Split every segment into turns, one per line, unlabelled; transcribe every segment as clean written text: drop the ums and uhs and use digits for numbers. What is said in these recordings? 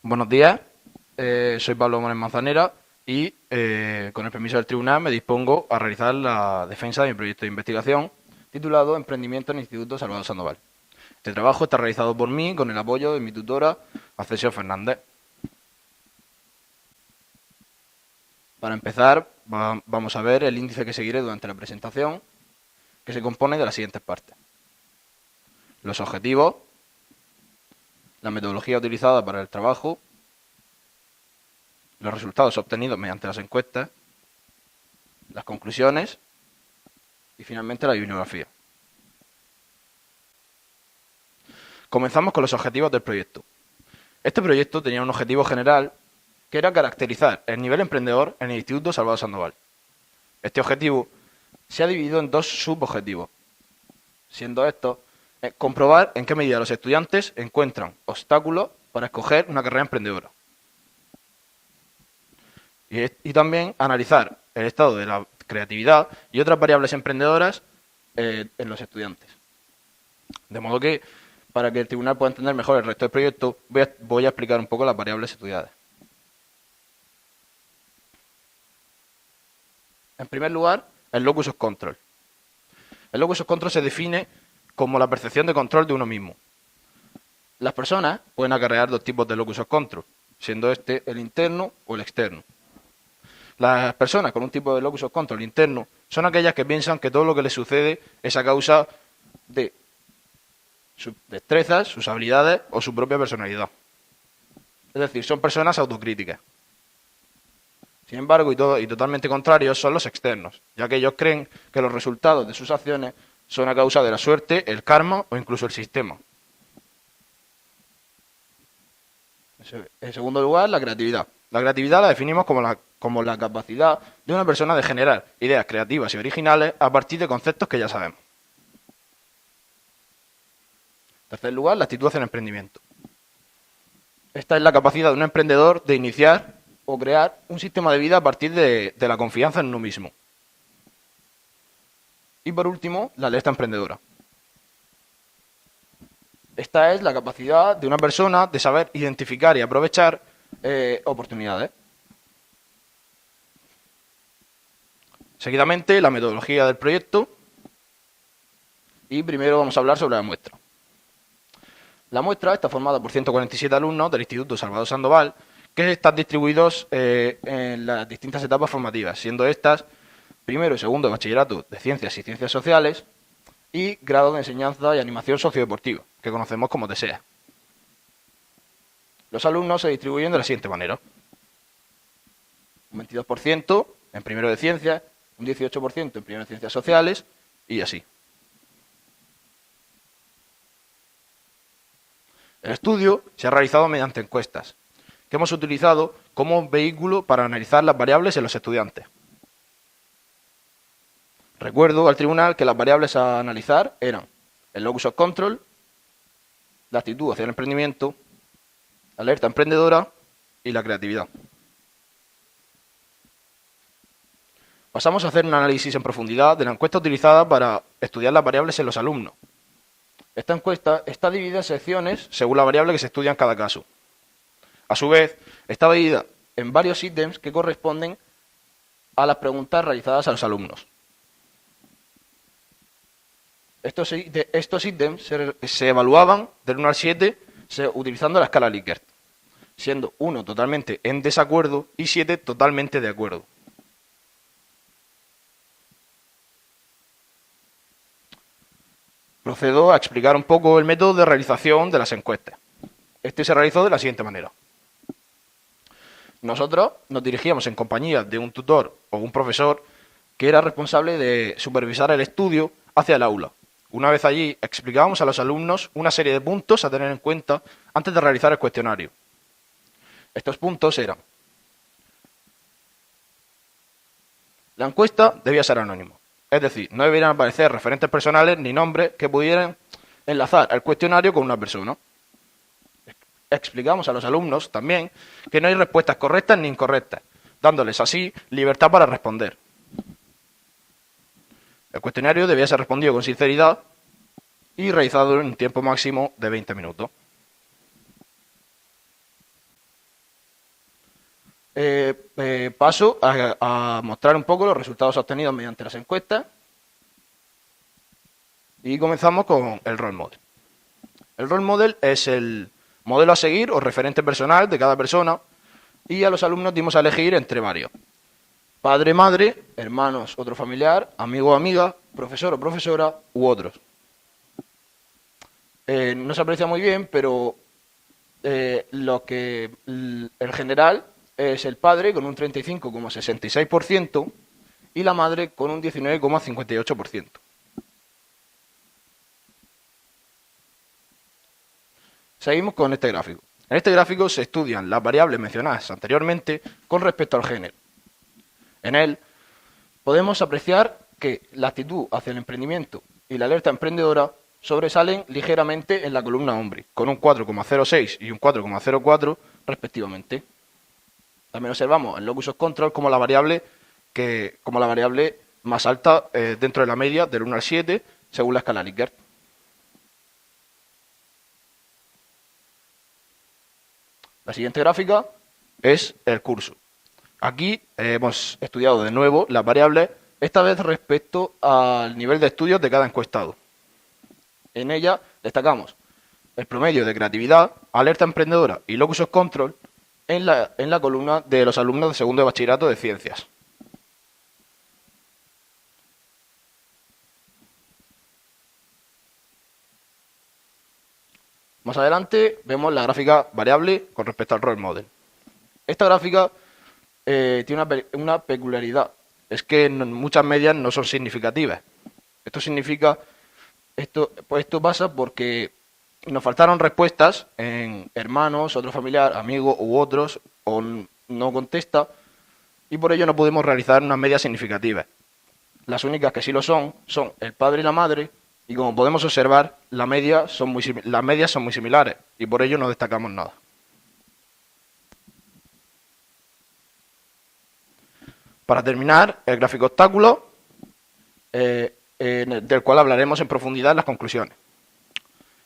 Buenos días, soy Pablo Mónez Manzanera y con el permiso del tribunal me dispongo a realizar la defensa de mi proyecto de investigación titulado Emprendimiento en el Instituto Salvador Sandoval. Este trabajo está realizado por mí con el apoyo de mi tutora, Ascensión Fernández. Para empezar, vamos a ver el índice que seguiré durante la presentación, que se compone de las siguientes partes: los objetivos, la metodología utilizada para el trabajo, los resultados obtenidos mediante las encuestas, las conclusiones y finalmente la bibliografía. Comenzamos con los objetivos del proyecto. Este proyecto tenía un objetivo general que era caracterizar el nivel emprendedor en el Instituto Salvador Sandoval. Este objetivo se ha dividido en dos subobjetivos, siendo estos comprobar en qué medida los estudiantes encuentran obstáculos para escoger una carrera emprendedora y también analizar el estado de la creatividad y otras variables emprendedoras en los estudiantes. De modo que, para que el tribunal pueda entender mejor el resto del proyecto, voy a explicar un poco las variables estudiadas. En primer lugar, el locus of control. El locus of control se define como la percepción de control de uno mismo. Las personas pueden acarrear dos tipos de locus of control, siendo este el interno o el externo. Las personas con un tipo de locus of control interno son aquellas que piensan que todo lo que les sucede es a causa de sus destrezas, sus habilidades o su propia personalidad. Es decir, son personas autocríticas. Sin embargo, y totalmente contrarios son los externos, ya que ellos creen que los resultados de sus acciones son a causa de la suerte, el karma o incluso el sistema. En segundo lugar, la creatividad. La creatividad la definimos como la capacidad de una persona de generar ideas creativas y originales a partir de conceptos que ya sabemos. En tercer lugar, la actitud hacia el emprendimiento. Esta es la capacidad de un emprendedor de iniciar o crear un sistema de vida a partir de la confianza en uno mismo. Y por último, la alerta emprendedora. Esta es la capacidad de una persona de saber identificar y aprovechar oportunidades. Seguidamente, la metodología del proyecto. Y primero vamos a hablar sobre la muestra. La muestra está formada por 147 alumnos del Instituto Salvador Sandoval, que están distribuidos en las distintas etapas formativas, siendo estas primero y segundo de bachillerato de Ciencias y Ciencias Sociales y grado de enseñanza y animación sociodeportiva, que conocemos como TESEA. Los alumnos se distribuyen de la siguiente manera: un 22% en primero de Ciencias, un 18% en primero de Ciencias Sociales y así. El estudio se ha realizado mediante encuestas, que hemos utilizado como vehículo para analizar las variables en los estudiantes. Recuerdo al tribunal que las variables a analizar eran el locus of control, la actitud hacia el emprendimiento, la alerta emprendedora y la creatividad. Pasamos a hacer un análisis en profundidad de la encuesta utilizada para estudiar las variables en los alumnos. Esta encuesta está dividida en secciones según la variable que se estudia en cada caso. A su vez, está dividida en varios ítems que corresponden a las preguntas realizadas a los alumnos. Estos ítems se evaluaban del 1 al 7 utilizando la escala Likert, siendo 1 totalmente en desacuerdo y 7 totalmente de acuerdo. Procedo a explicar un poco el método de realización de las encuestas. Este se realizó de la siguiente manera. Nosotros nos dirigíamos en compañía de un tutor o un profesor que era responsable de supervisar el estudio hacia el aula. Una vez allí, explicábamos a los alumnos una serie de puntos a tener en cuenta antes de realizar el cuestionario. Estos puntos eran: la encuesta debía ser anónima, es decir, no deberían aparecer referentes personales ni nombres que pudieran enlazar el cuestionario con una persona. Explicamos a los alumnos también que no hay respuestas correctas ni incorrectas, dándoles así libertad para responder. El cuestionario debía ser respondido con sinceridad y realizado en un tiempo máximo de 20 minutos. paso a mostrar un poco los resultados obtenidos mediante las encuestas y comenzamos con el role model. El role model es el modelo a seguir o referente personal de cada persona y a los alumnos dimos a elegir entre varios. Padre, madre, hermanos, otro familiar, amigo o amiga, profesor o profesora u otros. No se aprecia muy bien, pero el general es el padre con un 35,66% y la madre con un 19,58%. Seguimos con este gráfico. En este gráfico se estudian las variables mencionadas anteriormente con respecto al género. En él podemos apreciar que la actitud hacia el emprendimiento y la alerta emprendedora sobresalen ligeramente en la columna hombre, con un 4,06 y un 4,04 respectivamente. También observamos el locus of control como la variable más alta dentro de la media del 1 al 7 según la escala Likert. La siguiente gráfica es el curso. Aquí hemos estudiado de nuevo las variables, esta vez respecto al nivel de estudios de cada encuestado. En ella destacamos el promedio de creatividad, alerta emprendedora y locus of control en la columna de los alumnos de segundo de bachillerato de ciencias. Más adelante vemos la gráfica variable con respecto al role model. Esta gráfica tiene una peculiaridad, es que muchas medias no son significativas. Esto pasa porque nos faltaron respuestas en hermanos, otro familiar, amigo u otros, o no contesta, y por ello no pudimos realizar unas medias significativas. Las únicas que sí lo son el padre y la madre, y como podemos observar, las medias son muy similares, y por ello no destacamos nada. Para terminar, el gráfico obstáculo, del cual hablaremos en profundidad en las conclusiones.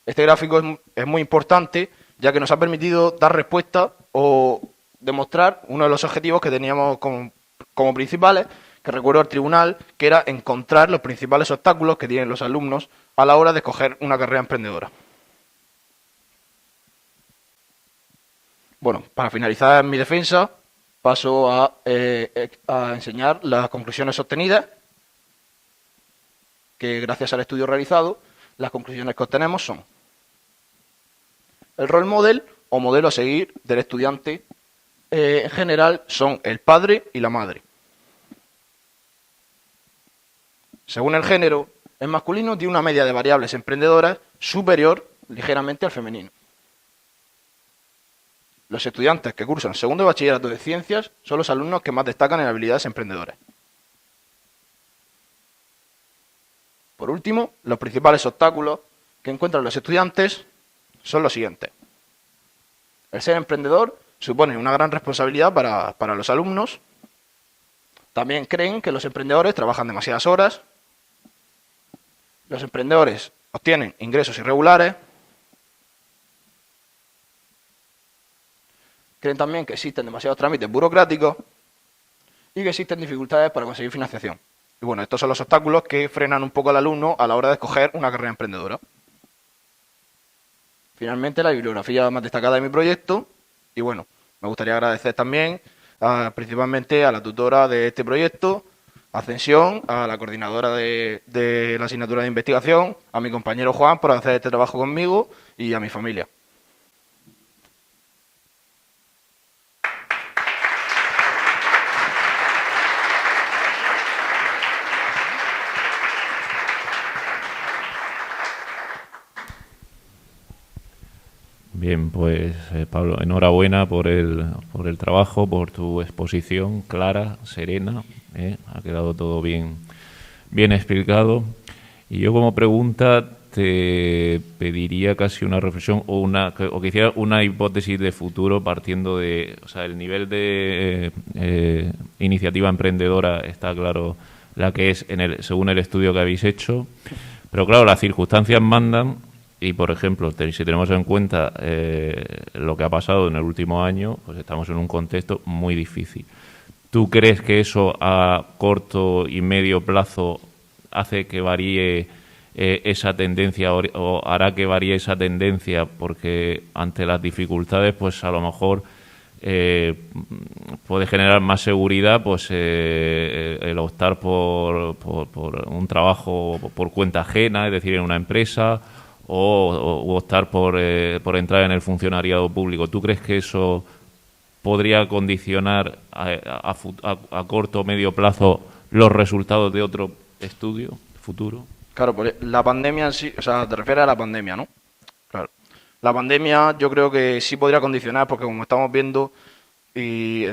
Este gráfico es muy importante, ya que nos ha permitido dar respuesta o demostrar uno de los objetivos que teníamos como principales, que recuerdo al tribunal, que era encontrar los principales obstáculos que tienen los alumnos a la hora de escoger una carrera emprendedora. Bueno, para finalizar mi defensa, paso a enseñar las conclusiones obtenidas, que gracias al estudio realizado, las conclusiones que obtenemos son: el role model o modelo a seguir del estudiante en general son el padre y la madre. Según el género, el masculino tiene una media de variables emprendedoras superior ligeramente al femenino. Los estudiantes que cursan segundo de bachillerato de ciencias son los alumnos que más destacan en habilidades emprendedoras. Por último, los principales obstáculos que encuentran los estudiantes son los siguientes. El ser emprendedor supone una gran responsabilidad para los alumnos. También creen que los emprendedores trabajan demasiadas horas. Los emprendedores obtienen ingresos irregulares. Creen también que existen demasiados trámites burocráticos y que existen dificultades para conseguir financiación. Y bueno, estos son los obstáculos que frenan un poco al alumno a la hora de escoger una carrera emprendedora. Finalmente, la bibliografía más destacada de mi proyecto. Y bueno, me gustaría agradecer también principalmente a la tutora de este proyecto, Ascensión, a la coordinadora de la asignatura de investigación, a mi compañero Juan por hacer este trabajo conmigo y a mi familia.
Bien, pues Pablo, enhorabuena por el trabajo, por tu exposición clara, serena, ha quedado todo bien explicado. Y yo como pregunta te pediría casi una reflexión o que hiciera una hipótesis de futuro partiendo de, o sea, el nivel de iniciativa emprendedora está claro la que es según el estudio que habéis hecho, pero claro, las circunstancias mandan Y, por ejemplo, si tenemos en cuenta lo que ha pasado en el último año, pues estamos en un contexto muy difícil. ¿Tú crees que eso a corto y medio plazo hace que varíe esa tendencia o hará que varíe esa tendencia? Porque ante las dificultades, pues a lo mejor puede generar más seguridad pues el optar por un trabajo por cuenta ajena, es decir, en una empresa, o optar por entrar en el funcionariado público. ¿Tú crees que eso podría condicionar a corto o medio plazo los resultados de otro estudio futuro?
Claro, pues la pandemia en sí, o sea, te refieres a la pandemia, ¿no? Claro. La pandemia yo creo que sí podría condicionar, porque como estamos viendo, y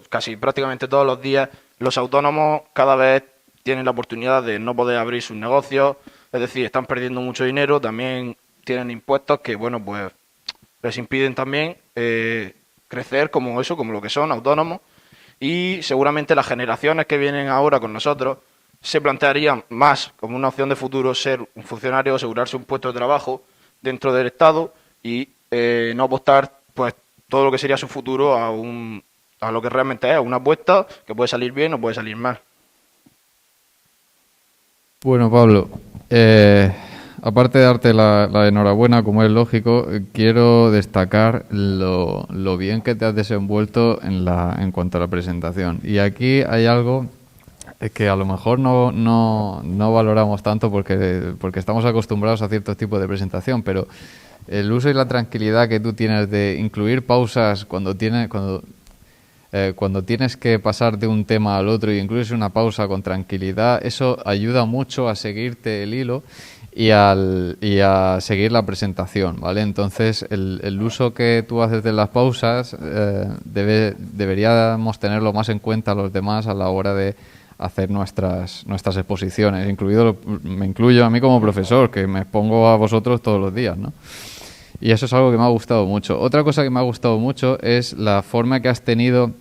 casi prácticamente todos los días, los autónomos cada vez tienen la oportunidad de no poder abrir sus negocios, es decir, están perdiendo mucho dinero, también tienen impuestos que, bueno, pues les impiden también crecer como eso, como lo que son autónomos, y seguramente las generaciones que vienen ahora con nosotros se plantearían más como una opción de futuro ser un funcionario, asegurarse un puesto de trabajo dentro del Estado y no apostar pues todo lo que sería su futuro a lo que realmente es una apuesta que puede salir bien o puede salir mal.
Bueno, Pablo, aparte de darte la enhorabuena, como es lógico, quiero destacar lo bien que te has desenvuelto en cuanto a la presentación. Y aquí hay algo que a lo mejor no valoramos tanto porque estamos acostumbrados a ciertos tipos de presentación, pero el uso y la tranquilidad que tú tienes de incluir pausas cuando tienes que pasar de un tema al otro y incluir una pausa con tranquilidad, eso ayuda mucho a seguirte el hilo y a seguir la presentación, ¿vale? Entonces, el uso que tú haces de las pausas deberíamos tenerlo más en cuenta los demás a la hora de hacer nuestras exposiciones, me incluyo a mí como profesor, que me expongo a vosotros todos los días, ¿no? Y eso es algo que me ha gustado mucho. Otra cosa que me ha gustado mucho es la forma que has tenido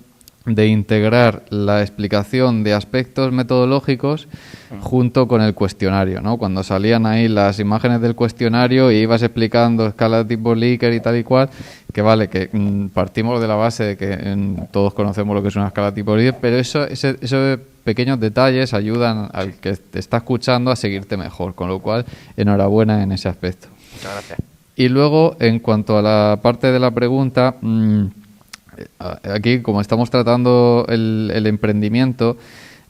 de integrar la explicación de aspectos metodológicos junto con el cuestionario, ¿no? Cuando salían ahí las imágenes del cuestionario y ibas explicando escala tipo Likert y tal y cual, que vale, que partimos de la base de que todos conocemos lo que es una escala tipo Likert, pero esos pequeños detalles ayudan al que te está escuchando a seguirte mejor, con lo cual, enhorabuena en ese aspecto.
Muchas gracias.
Y luego, en cuanto a la parte de la pregunta, aquí, como estamos tratando el emprendimiento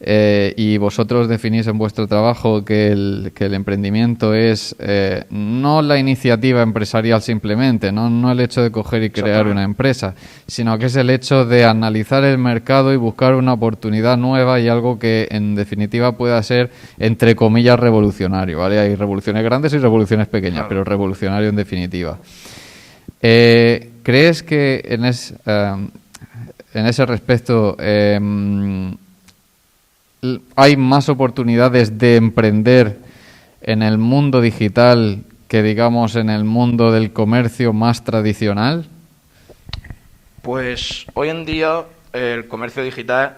y vosotros definís en vuestro trabajo que el emprendimiento es no la iniciativa empresarial simplemente, no el hecho de coger y crear una empresa, sino que es el hecho de analizar el mercado y buscar una oportunidad nueva y algo que en definitiva pueda ser, entre comillas, revolucionario, ¿vale? Hay revoluciones grandes y revoluciones pequeñas, claro, pero revolucionario en definitiva. ¿Crees que en ese respecto hay más oportunidades de emprender en el mundo digital que, digamos, en el mundo del comercio más tradicional?
Pues hoy en día el comercio digital,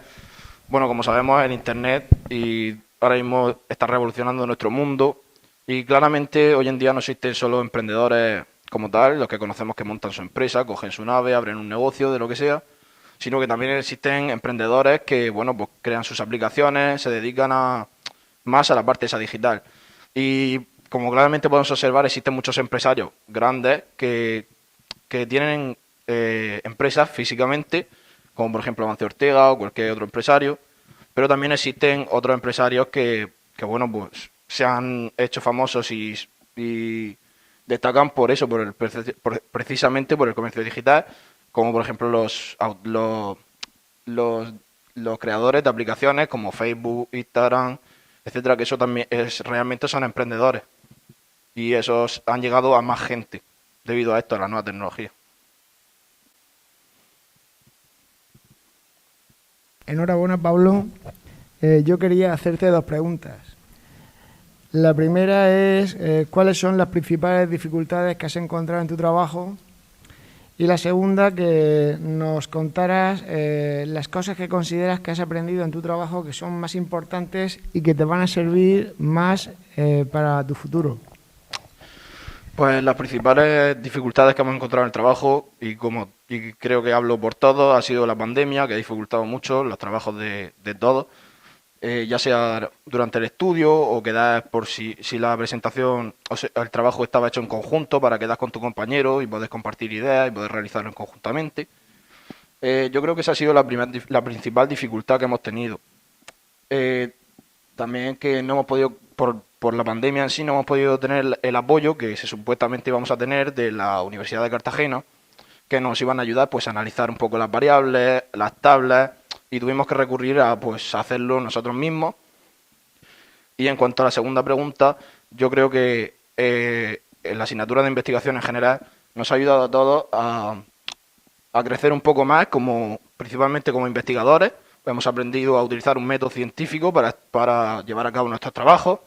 bueno, como sabemos, el Internet y ahora mismo está revolucionando nuestro mundo y claramente hoy en día no existen solo emprendedores como tal, los que conocemos que montan su empresa, cogen su nave, abren un negocio de lo que sea, sino que también existen emprendedores que, bueno, pues crean sus aplicaciones, se dedican más a la parte esa digital. Y como claramente podemos observar, existen muchos empresarios grandes que tienen empresas físicamente, como por ejemplo Amancio Ortega o cualquier otro empresario, pero también existen otros empresarios que bueno, pues se han hecho famosos y destacan por eso, precisamente por el comercio digital, como por ejemplo los creadores de aplicaciones como Facebook, Instagram, etcétera, que eso también realmente son emprendedores y esos han llegado a más gente debido a esto, a la nueva tecnología.
Enhorabuena, Pablo. Yo quería hacerte dos preguntas. La primera es, ¿cuáles son las principales dificultades que has encontrado en tu trabajo? Y la segunda, que nos contaras las cosas que consideras que has aprendido en tu trabajo que son más importantes y que te van a servir más para tu futuro.
Pues las principales dificultades que hemos encontrado en el trabajo, y creo que hablo por todos, ha sido la pandemia, que ha dificultado mucho los trabajos de todos, ya sea durante el estudio o quedar por si la presentación o sea, el trabajo estaba hecho en conjunto para quedar con tu compañero y poder compartir ideas y poder realizarlo conjuntamente. Yo creo que esa ha sido la principal dificultad que hemos tenido. También que no hemos podido, por la pandemia en sí, no hemos podido tener el apoyo que supuestamente íbamos a tener de la Universidad de Cartagena, que nos iban a ayudar pues a analizar un poco las variables, las tablas, y tuvimos que recurrir a pues hacerlo nosotros mismos. Y en cuanto a la segunda pregunta, yo creo que en la asignatura de investigación en general nos ha ayudado a todos a crecer un poco más, principalmente como investigadores. Hemos aprendido a utilizar un método científico para llevar a cabo nuestros trabajos,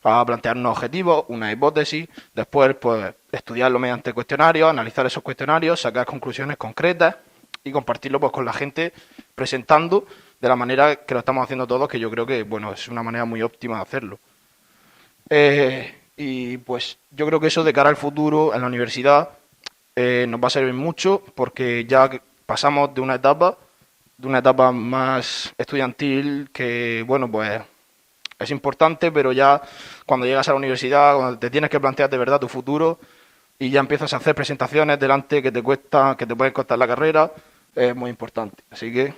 a plantearnos objetivos, una hipótesis, después pues estudiarlo mediante cuestionarios, analizar esos cuestionarios, sacar conclusiones concretas y compartirlo pues con la gente, presentando de la manera que lo estamos haciendo todos, que yo creo que bueno es una manera muy óptima de hacerlo. Y pues yo creo que eso de cara al futuro en la universidad nos va a servir mucho, porque ya pasamos de una etapa más estudiantil que, bueno, pues es importante, pero ya cuando llegas a la universidad, cuando te tienes que plantear de verdad tu futuro y ya empiezas a hacer presentaciones delante que te pueden costar la carrera, es muy importante. Así que